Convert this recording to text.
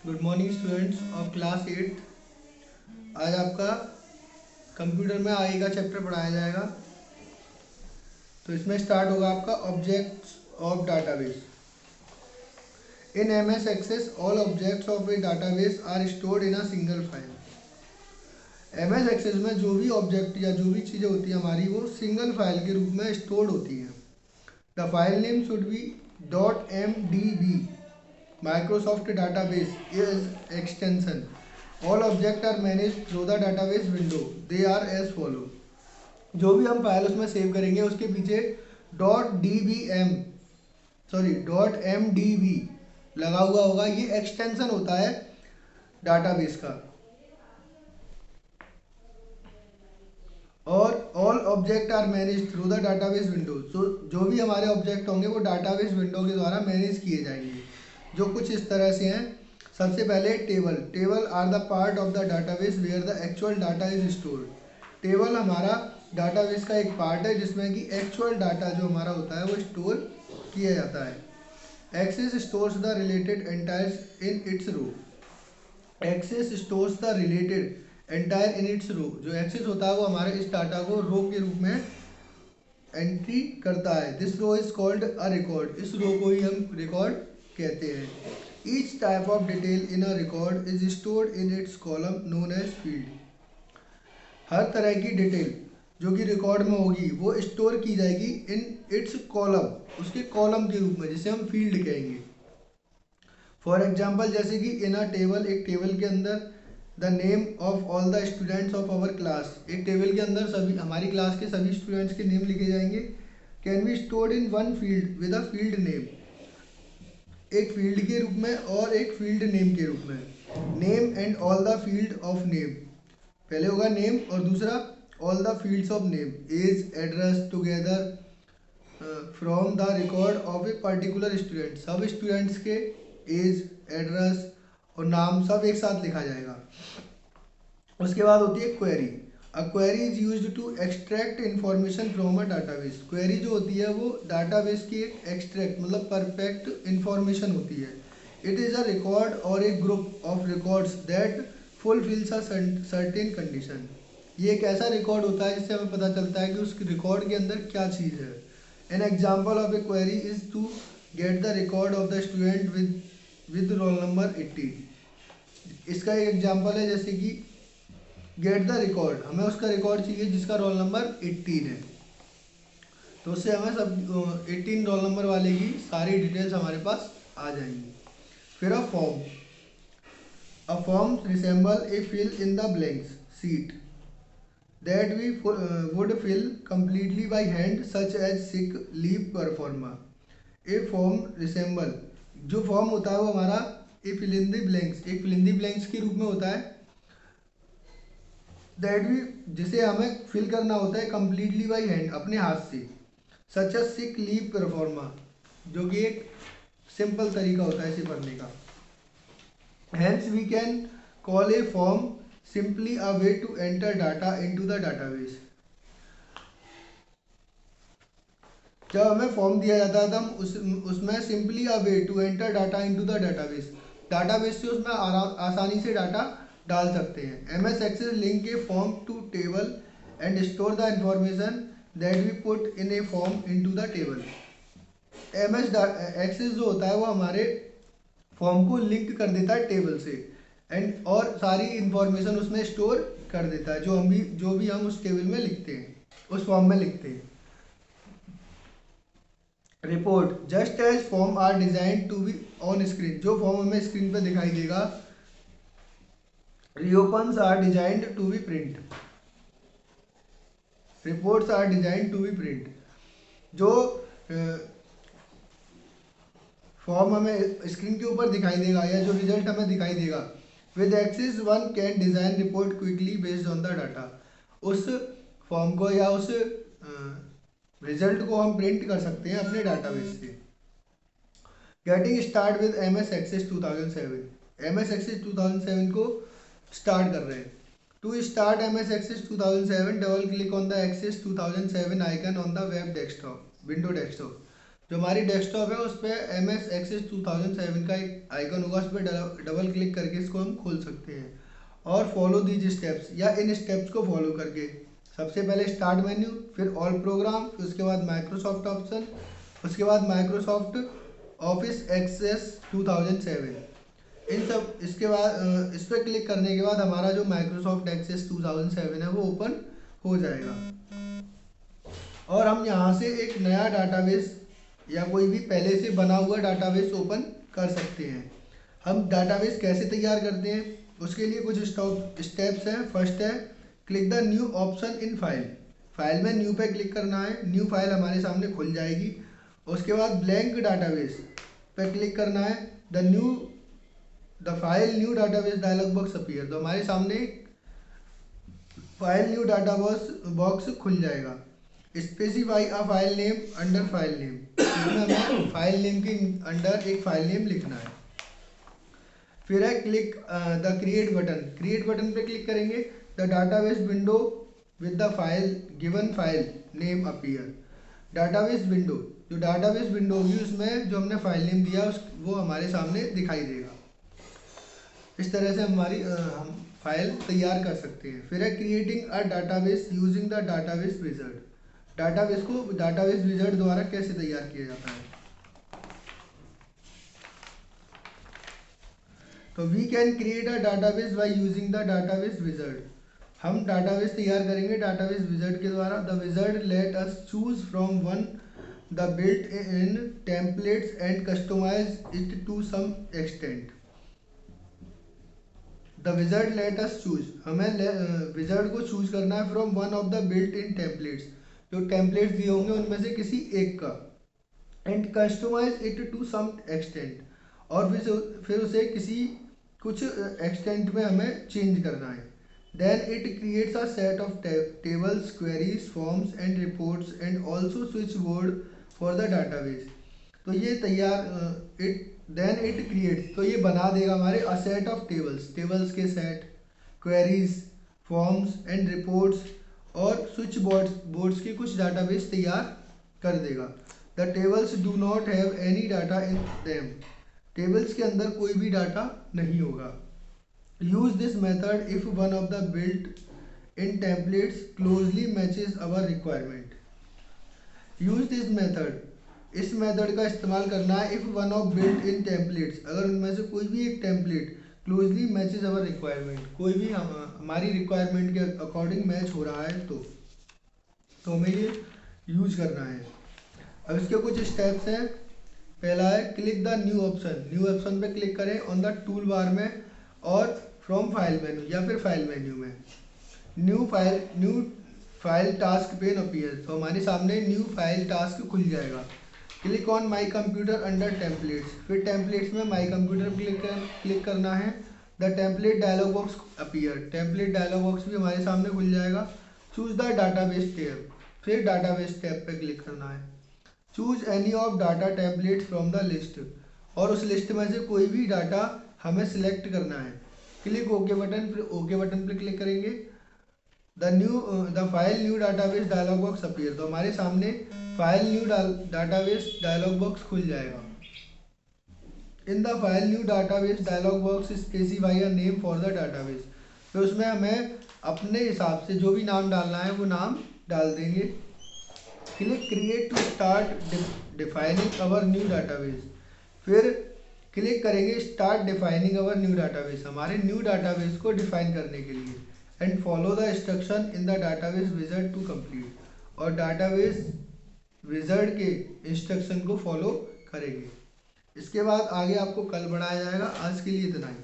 Good morning students of class 8। आज आपका computer में आई का चैप्टर पढ़ाया जाएगा। तो इसमें स्टार्ट होगा आपका objects of database. In MS Access all objects of a database are stored in a single file. MS Access में जो भी ऑब्जेक्ट या जो भी चीज़ें होती हैं हमारी, वो सिंगल फाइल के रूप में स्टोर्ड होती हैं। The file name should be .mdb। Microsoft Database is extension. All objects are managed through the database window. They are as follow. जो भी हम फाइल उसमें सेव करेंगे उसके पीछे .mdb लगा हुआ होगा। ये एक्सटेंशन होता है डाटाबेस का। और all object are manage through the database window. जो भी हमारे ऑब्जेक्ट होंगे वो डाटाबेस विंडो के द्वारा मैनेज किए जाएंगे, जो कुछ इस तरह से हैं। सबसे पहले table are the part of the database where the actual data is stored. Table हमारा डाटाबेस का एक पार्ट है जिसमें कि एक्चुअल डाटा जो हमारा होता है वो स्टोर किया जाता है। Access stores the related entries in its row. Access stores the related entire in its row. जो एक्सेस होता है वो हमारे इस डाटा को रो के रूप में एंट्री करता है। This row is called a record. इस रो को ही हम रिकॉर्ड कहते हैं। Each type of detail in a record is stored in its column known as field. हर तरह की डिटेल जो कि रिकॉर्ड में होगी वो स्टोर की जाएगी इन इट्स कॉलम, उसके कॉलम के रूप में, जिसे हम फील्ड कहेंगे। फॉर एग्जाम्पल, जैसे कि इन अ टेबल, एक टेबल के अंदर the name of all the students of our class. एक टेबल के अंदर सभी हमारी क्लास के सभी स्टूडेंट्स के नेम लिखे जाएंगे। Can be stored in one field with a field name. एक फील्ड के रूप में और एक फील्ड नेम के रूप में। Name and all the field of name. पहले होगा नेम और दूसरा all the fields of name. Age, address together from the record of a particular student. सब स्टूडेंट्स के एज, एड्रेस और नाम सब एक साथ लिखा जाएगा। उसके बाद होती है query. A query is used to extract information from a database. Query जो होती है वो डाटाबेस की एक एक्सट्रैक्ट मतलब परफेक्ट इन्फॉर्मेशन होती है। इट इज़ अ रिकॉर्ड और a group of records that fulfills a certain condition. ये एक ऐसा रिकॉर्ड होता है जिससे हमें पता चलता है कि उस रिकॉर्ड के अंदर क्या चीज़ है। An example of a query is to get the record of the student with roll number 18। इसका एक एग्जाम्पल है, जैसे कि गेट द रिकॉर्ड, हमें उसका रिकॉर्ड चाहिए जिसका रोल नंबर 18 है। तो उससे हमें सब 18 रोल नंबर वाले की सारी डिटेल्स हमारे पास आ जाएंगी। फिर a form resemble a fill in the blanks sheet that we would fill completely by hand such as sick leave proforma. A form resemble, जो फॉर्म होता है वो हमारा a fill in the blanks, एक फिल इन द ब्लैंक्स के रूप में होता है। दैट भी जिसे हमें फिल करना होता है कम्प्लीटली बाई हैंड, अपने हाथ से। सच अ सिक लीव परफॉर्मा, जो कि एक सिंपल तरीका होता है इसे भरने का। Hence we can call a form simply a way to enter data into the database. जब हमें फॉर्म दिया जाता है तो हम उसमें simply a way to enter data into the database, database से उसमें आसानी से डाटा डाल सकते हैं। M S Access link a form to table and store the information that we put in a form into the table. M S access जो होता है वो हमारे फॉर्म को लिंक कर देता है टेबल से एंड और सारी इंफॉर्मेशन उसमें स्टोर कर देता है, जो भी हम उस टेबल में लिखते हैं, उस फॉर्म में लिखते हैं। Report just as form are design to be on screen, जो फॉर्म हमें स्क्रीन पे दिखाई देगा। Reports are designed to be print, reports are designed to be print. जो फॉर्म हमें स्क्रीन के ऊपर दिखाई देगा या जो रिजल्ट हमें दिखाई देगा, with Access one can design report quickly based on the data. उस फॉर्म को या उस रिजल्ट को हम प्रिंट कर सकते हैं अपने डाटाबेस से। Getting start with M S Access 2007। M S Access 2007 को स्टार्ट कर रहे हैं। To start M S Access 2007, double click on the Access 2007 icon on the web desktop, window desktop. जो हमारी डेस्कटॉप है उस पर MS Access 2007 का एक आइकन होगा, उस पर डबल क्लिक करके इसको हम खोल सकते हैं। और फॉलो दीज स्टेप्स, या इन स्टेप्स को फॉलो करके सबसे पहले स्टार्ट मेन्यू, फिर ऑल प्रोग्राम, फिर उसके बाद माइक्रोसॉफ्ट ऑप्शन, उसके बाद माइक्रोसॉफ्ट ऑफिस एक्सेस 2007, इन सब इसके बाद इस पर क्लिक करने के बाद हमारा जो माइक्रोसॉफ्ट एक्सेस 2007 है वो ओपन हो जाएगा। और हम यहाँ से एक नया डाटाबेस या कोई भी पहले से बना हुआ डाटाबेस ओपन कर सकते हैं। हम डाटाबेस कैसे तैयार करते हैं उसके लिए कुछ स्टेप्स हैं। फर्स्ट है click the new option in file, file में न्यू पे क्लिक करना है, न्यू फाइल हमारे सामने खुल जाएगी। उसके बाद ब्लैंक डाटाबेस पे क्लिक करना है, the file new database dialog box appear, तो हमारे सामने फाइल न्यू डाटा बॉक्स खुल जाएगा। Specify a file name under file name, इसमें हमें फाइल नेम के अंडर एक फाइल नेम लिखना है। फिर है click the create button, create button पे क्लिक करेंगे, the database window with the file given file name appear, database window, जो डाटाबेस विंडो होगी उसमें जो हमने फाइल नेम दिया वो हमारे सामने दिखाई देगा। इस तरह से हमारी हम फाइल तैयार कर सकते हैं। फिर है creating a database using the database wizard, database को डाटाबेस विजार्ड द्वारा कैसे तैयार किया जाता है। तो we can create a database by using the database wizard, हम डाटाबेस तैयार करेंगे डाटाबेस विजार्ड के द्वारा। The wizard let us choose from one the built in templates and customize it to some extent. The wizard let us choose, हमें wizard को choose करना है from one of the built in templates, जो templates दिए होंगे उनमें से किसी एक का, and customize it to some extent, और फिर उसे किसी कुछ एक्सटेंट में हमें चेंज करना है। Then it creates a set of tables, queries, forms and reports and also switchboard for the database, तो ये तैयार इट क्रिएट्स, तो ये बना देगा हमारे a set of tables, tables के set, queries, forms and reports और स्विच बोर्ड्स के कुछ डाटाबेस तैयार कर देगा। The tables do not have any data in them, tables के अंदर कोई भी डाटा नहीं होगा। Use this method if one of the built in templates closely matches our requirement, use this method, इस मेथड का इस्तेमाल करना है if one of built in templates, अगर उनमें से कोई भी एक template closely matches our requirement, कोई भी हमारी रिक्वायरमेंट के अकॉर्डिंग मैच हो रहा है तो हमें ये यूज करना है। अब इसके कुछ स्टेप्स हैं। पहला है click the new option, new option पे क्लिक करें ऑन द टूल बार में और फ्रॉम फाइल मेन्यू या फिर फाइल मेन्यू में new file task pane appear, तो हमारे सामने न्यू फाइल टास्क खुल जाएगा। Click on my computer under templates, फिर टेम्पलेट्स में माई कंप्यूटर क्लिक करना है। The template dialog box appear, template dialog box भी हमारे सामने खुल जाएगा। चूज द डाटाबेस टैब, फिर डाटाबेस टैब पे क्लिक करना है। Choose any of data template from the list, और उस लिस्ट में से कोई भी डाटा हमें सिलेक्ट करना है। क्लिक ओके बटन, फिर ओके बटन पर क्लिक करेंगे। The file new database dialog box appear, तो हमारे सामने file new database dialog box खुल जाएगा। In the file new database dialog box specify a name for the database, तो उसमें हमें अपने हिसाब से जो भी नाम डालना है वो नाम डाल देंगे। Click create to start defining our new database, फिर क्लिक करेंगे start defining our new database, हमारे न्यू डाटाबेस को डिफाइन करने के लिए। And follow the instruction in the database wizard to complete, और डाटाबेस विजार्ड के इंस्ट्रक्शन को फॉलो करेंगे। इसके बाद आगे आपको कल बढ़ाया जाएगा। आज के लिए इतना ही।